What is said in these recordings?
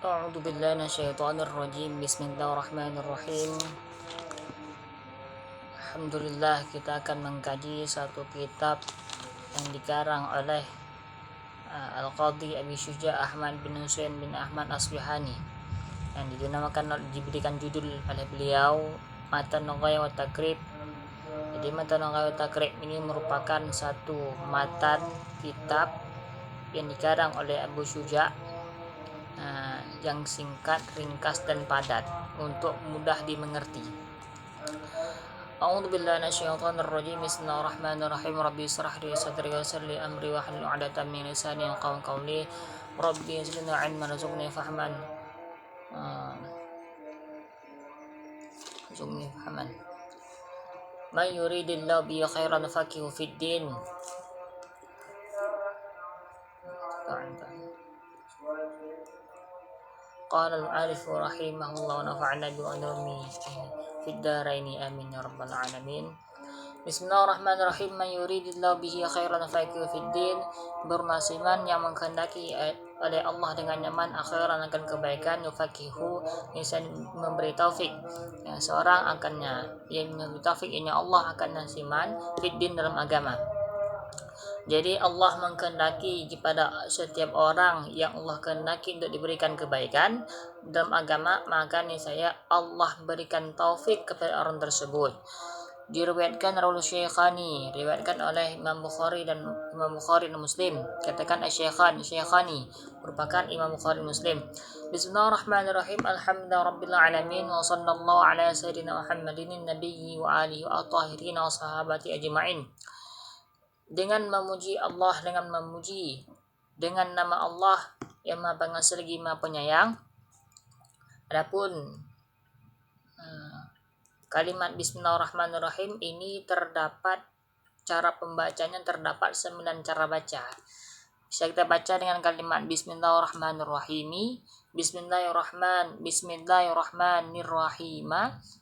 A'udzu billahi minasyaitonir rajim. Bismillahirrahmanirrahim. Alhamdulillah, kita akan mengkaji satu kitab yang dikarang oleh Al-Qadhi Abi Syuja' Ahmad bin Husain bin Ahmad Asbihani, yang diberikan judul oleh beliau Matan Ghaya wa Takrib. Jadi Matan Ghaya wa Takrib ini merupakan satu matan kitab yang dikarang oleh Abu Syuja' yang singkat, ringkas dan padat untuk mudah dimengerti. A'udzu billahi minasyaitonir rajim. Bismillahirrahmanirrahim. Rabbi shrah li sadri wa yassir li amri wa hlul 'uqdatam min lisani yafqahu qawli. Rabbi zidni 'ilman warzuqni fahman. Man yuridillahu bihi khairan yufaqihu fid din. Qala al-'alif rahimahullah wa nafa'na bi ulumi fid dharaini amin ya rabbal alamin. Bismillahirrahmanirrahim. Man yuridillahu bihi khairan yufaqihu fid din. Bernasiman yang menghendaki oleh Allah dengan nyaman akhiran akan kebaikan, yufaqihu bisa memberi taufik seorang akannya, yang memberi taufik ini Allah akan nasiman fid din dalam agama. Jadi Allah mengkehendaki kepada setiap orang yang Allah kehendaki untuk diberikan kebaikan dalam agama, maka niscaya Allah berikan taufik kepada orang tersebut. Diriwayatkan Rawul Syekhani, diriwayatkan oleh Imam Bukhari dan Muslim. Katakan Syekhani merupakan Imam Bukhari Muslim. Bismillahirrahmanirrahim. Alhamdulillahirabbil alamin wa sallallahu ala sayyidina Muhammadin nabiyyi wa alihi wa tahirin wa sahabati ajma'in. Dengan memuji Allah, dengan nama Allah yang Maha Pengasih lagi Maha Penyayang. Adapun kalimat Bismillahirrahmanirrahim ini terdapat cara pembacanya, terdapat 9 cara baca. Bisa kita baca dengan kalimat Bismillahirrahmanirrahim, Bismillahirrahmanirrahim,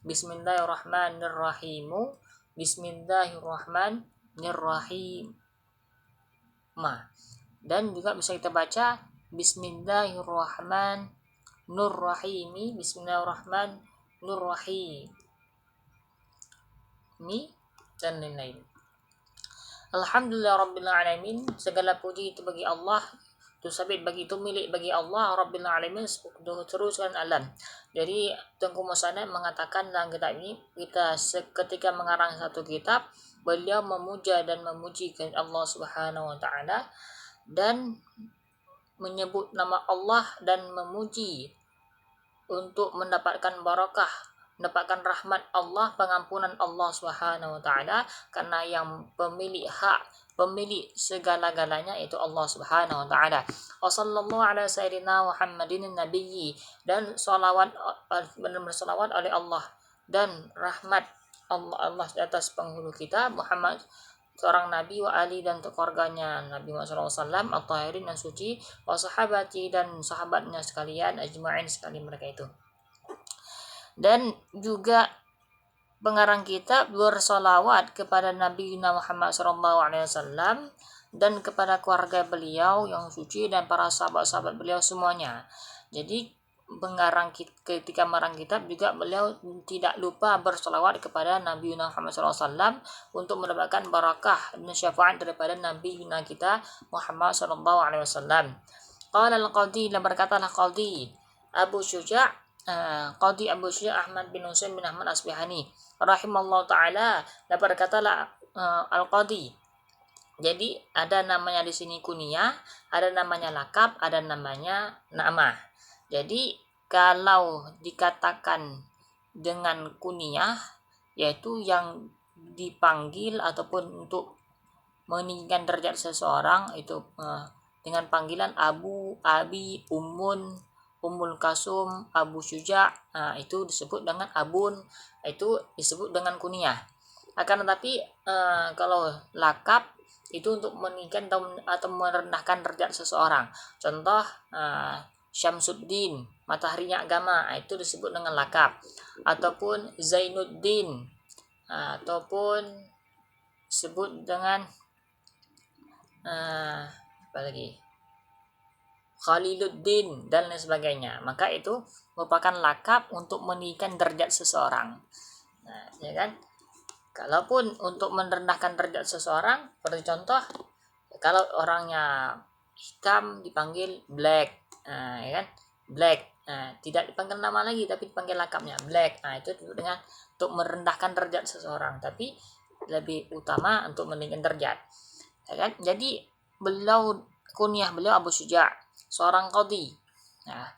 Bismillahirrahmanirrahim, Bismillahirrahmanirrahim. Dan juga bisa kita baca Bismillahirrahmanirrahim, Bismillahirrahmanirrahim, dan lain-lain. Alhamdulillahirabbil alamin. Segala puji itu bagi Allah, itu sabit bagi itu milik bagi Allah Rabbil alamin, teruskan alam. Jadi Tengku Musana mengatakan dalam kitab ini, kita ketika mengarang satu kitab, beliau memuja dan memuji Allah Subhanahu wa taala dan menyebut nama Allah dan memuji untuk mendapatkan barakah, mendapatkan rahmat Allah, pengampunan Allah Subhanahu wa taala, karena yang pemilik hak, pemilik segala-galanya itu Allah Subhanahu wa taala. Wa sallallahu ala sayyidina Muhammadin nabiyyi, dan bersalawat oleh Allah dan rahmat Allah di atas penghulu kita Muhammad, seorang nabi, wa ali dan keluarganya Nabi Muhammad SAW, at-tahirin dan suci, wa sahabati dan sahabatnya sekalian, ajma'in sekali mereka itu. Dan juga pengarang kitab bersolawat kepada Nabi Muhammad SAW dan kepada keluarga beliau yang suci dan para sahabat-sahabat beliau semuanya. Jadi ketika mengarang kitab juga beliau tidak lupa bersolawat kepada Nabi Muhammad SAW untuk mendapatkan barakah dan syafaat daripada Nabi kita Muhammad SAW. Qala al-Qadhi, dan berkatalah Qadhi Abu Syuja' Ahmad bin Husain bin Ahmad Asbihani rahimallahu ta'ala, dan berkatalah Al-Qadhi. Jadi ada namanya di sini kunyah, ada namanya lakab, ada namanya nama. Jadi kalau dikatakan dengan kunyah, yaitu yang dipanggil ataupun untuk meninggikan derajat seseorang, itu dengan panggilan Abu, Abi, Ummul Kasum, Abu Syuja', itu disebut dengan Abun, itu disebut dengan kunyah. Akan tetapi kalau lakab itu untuk meninggikan atau merendahkan derajat seseorang. Contoh Syamsuddin, mataharinya agama, itu disebut dengan lakab. Ataupun Zainuddin, ataupun disebut dengan apa lagi, Khaliluddin, dan lain sebagainya. Maka itu merupakan lakap untuk meninggikan derajat seseorang. Nah, ya kan? Kalaupun untuk merendahkan derajat seseorang, seperti contoh, kalau orangnya hitam dipanggil black, ya kan? Black, tidak dipanggil nama lagi tapi dipanggil lakapnya black. Itu dengan untuk merendahkan derajat seseorang, tapi lebih utama untuk meninggikan derajat, ya kan? Jadi kunyah beliau Abu Syuja', seorang qadhi. Nah,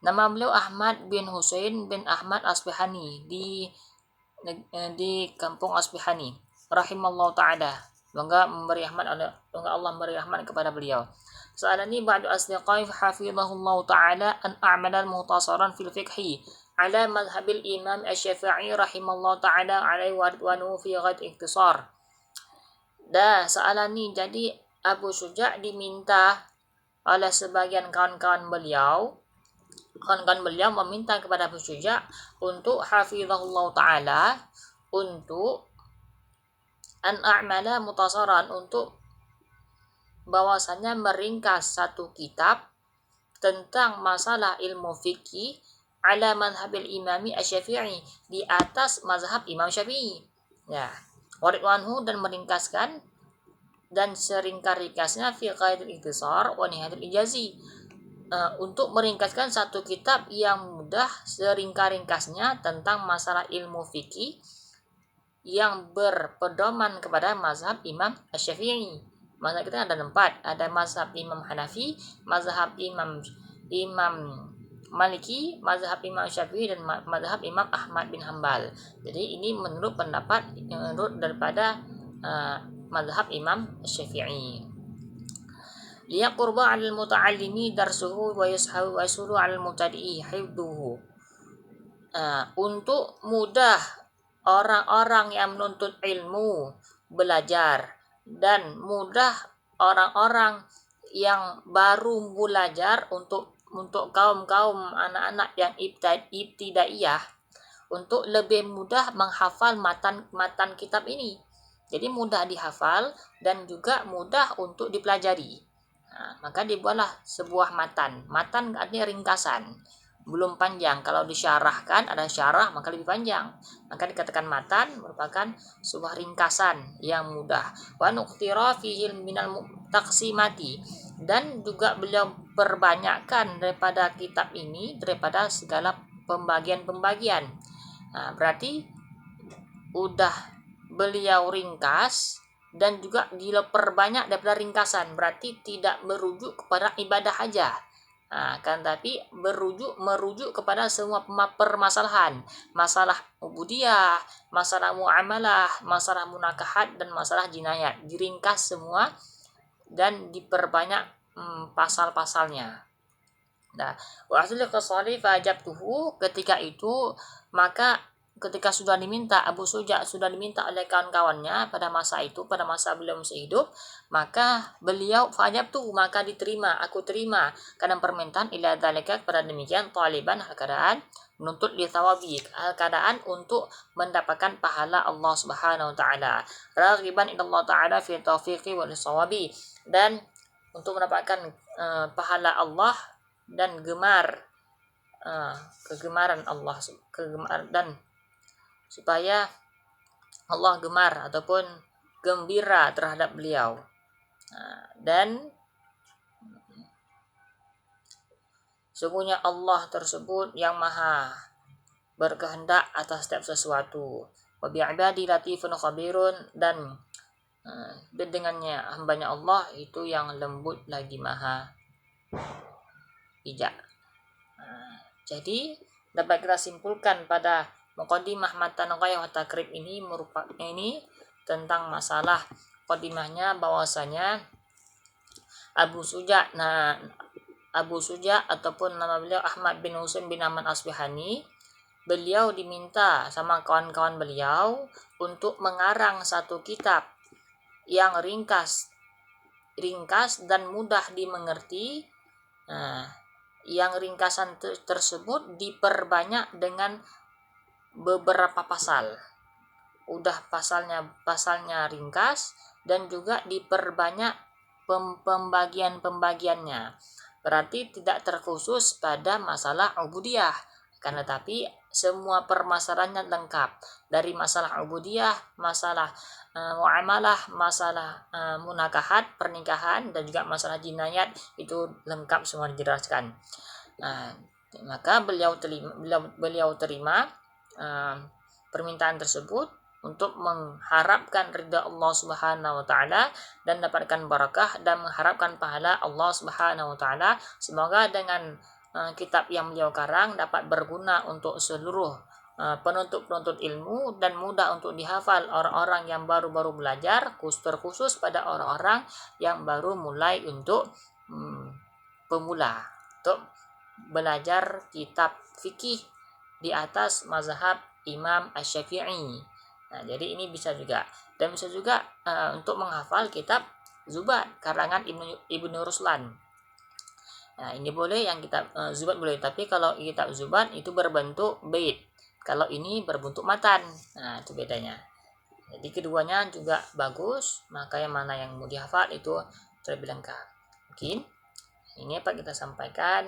nama beliau Ahmad bin Husain bin Ahmad Asbihani di kampung Asbihani, rahimallahu taala. Semoga Allah memberi rahmat kepada beliau. Sa'alani ba'du asdiqai hafizahullahu taala an a'mala muhtasaran fil fiqhi ala madhhabil imam asy-Syafi'i rahimallahu taala alaihi wa ridwanu fi ghad ikhtisar. Sa'alani, jadi Abu Syuja' diminta oleh sebagian kawan-kawan beliau meminta kepada Abu Syuja' untuk hafizahullah ta'ala untuk an a'mala mutasaran, untuk bahwasanya meringkas satu kitab tentang masalah ilmu fikih ala madhabil imami asy-Syafi'i, di atas mazhab Imam Syafi'i. Ya, waridwanhu, dan meringkaskan dan seringkas-ringkasnya fi qaidil ikhtisar wa nihayatul ijazi, untuk meringkaskan satu kitab yang mudah seringkas-ringkasnya tentang masalah ilmu fikih yang berpedoman kepada mazhab Imam Asy-Syafi'i. Mazhab kita ada 4, ada mazhab Imam Hanafi, mazhab Imam Maliki, mazhab Imam Syafi'i, dan mazhab Imam Ahmad bin Hambal. Jadi ini menurut daripada mazhab Imam Syafi'i. Liyaqurba 'alal muta'allimi darsuhu wa yasulu 'alal mubtadi'i hifdhuhu. Untuk mudah orang-orang yang menuntut ilmu belajar, dan mudah orang-orang yang baru belajar, untuk kaum-kaum anak-anak yang ibtidaiyah, untuk lebih mudah menghafal matan kitab ini. Jadi mudah dihafal dan juga mudah untuk dipelajari. Maka dibuatlah sebuah matan artinya ringkasan, belum panjang. Kalau disyarahkan, ada syarah, maka lebih panjang. Maka dikatakan matan merupakan sebuah ringkasan yang mudah. Wa nuqtira fihi minal taqsimati, dan juga beliau perbanyakkan daripada kitab ini daripada segala pembagian-pembagian. Berarti udah beliau ringkas dan juga diperbanyak daripada ringkasan, berarti tidak merujuk kepada ibadah aja, kan, tapi merujuk kepada semua permasalahan, masalah ubudiyah, masalah muamalah, masalah munakahat, dan masalah jinayat, diringkas semua dan diperbanyak pasal-pasalnya. Nah, wa asli qasali fa ajabtuhu, ketika itu, maka ketika sudah diminta, Abu Syuja' sudah diminta oleh kawan-kawannya pada masa itu, pada masa beliau masih hidup, maka beliau fa'ajabtu, maka diterima, aku terima karena permintaan ila dzalika, kepada demikian, taliban, keadaan menuntut li thawabi, keadaan untuk mendapatkan pahala Allah Subhanahu wa taala, raghiban ila Allah taala fi taufiqi wal shawabi, dan untuk mendapatkan pahala Allah dan kegemaran Allah, dan supaya Allah gemar ataupun gembira terhadap beliau. Dan sungguhnya Allah tersebut yang maha berkehendak atas setiap sesuatu. Wa bi'ibadi latifun khabirun, dan dengannya hambanya Allah itu yang lembut lagi maha bijak. Jadi dapat kita simpulkan pada muqaddimah matan ghayah wa takrib ini tentang masalah muqaddimahnya, bahwasanya Abu Syuja' ataupun nama beliau Ahmad bin Husain bin Ahmad Asbihani, beliau diminta sama kawan-kawan beliau untuk mengarang satu kitab yang ringkas dan mudah dimengerti. Yang ringkasan tersebut diperbanyak dengan beberapa pasal. Udah pasalnya ringkas, dan juga diperbanyak pembagian-pembagiannya. Berarti tidak terkhusus pada masalah ubudiyah, karena tapi semua permasalahannya lengkap, dari masalah ubudiyah, masalah muamalah, masalah munakahat, pernikahan, dan juga masalah jinayat, itu lengkap semua dijelaskan. Maka beliau terima permintaan tersebut untuk mengharapkan ridha Allah Subhanahu wa taala dan dapatkan barakah dan mengharapkan pahala Allah Subhanahu wa taala. Semoga dengan kitab yang beliau karang dapat berguna untuk seluruh penuntut-penuntut ilmu dan mudah untuk dihafal orang-orang yang baru-baru belajar, terkhusus pada orang-orang yang baru mulai untuk pemula untuk belajar kitab fikih di atas mazhab Imam Asy-Syafi'i. Nah, jadi ini bisa juga, dan bisa juga untuk menghafal kitab Zubat karangan Ibnu Ruslan. Nah, ini boleh, yang kitab Zubat boleh, tapi kalau kitab Zubat itu berbentuk bait, kalau ini berbentuk matan. Nah, itu bedanya. Jadi keduanya juga bagus, maka yang mana yang mau dihafal itu terlebih lengkap. Mungkin ini apa kita sampaikan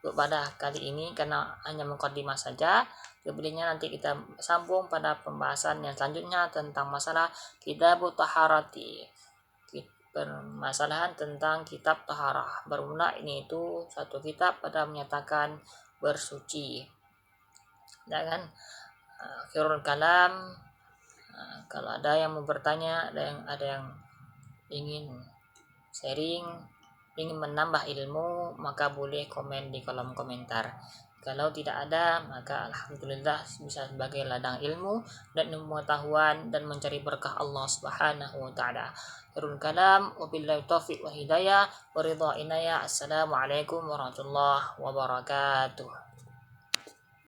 pada kali ini karena hanya mukadimah saja. Kemudiannya nanti kita sambung pada pembahasan yang selanjutnya tentang masalah Kitabut Taharati, permasalahan tentang kitab taharah. Bermula ini itu satu kitab pada menyatakan bersuci. Ya kan? Akhirul kalam. Kalau ada yang mau bertanya, ada yang ingin sharing, ingin menambah ilmu, maka boleh komen di kolom komentar. Kalau tidak ada, maka alhamdulillah bisa sebagai ladang ilmu dan pengetahuan dan mencari berkah Allah Subhanahu wa taala. Akhirul kalam, wabillahi taufiq wa hidayah wa ridha inayah. Assalamualaikum warahmatullahi wabarakatuh.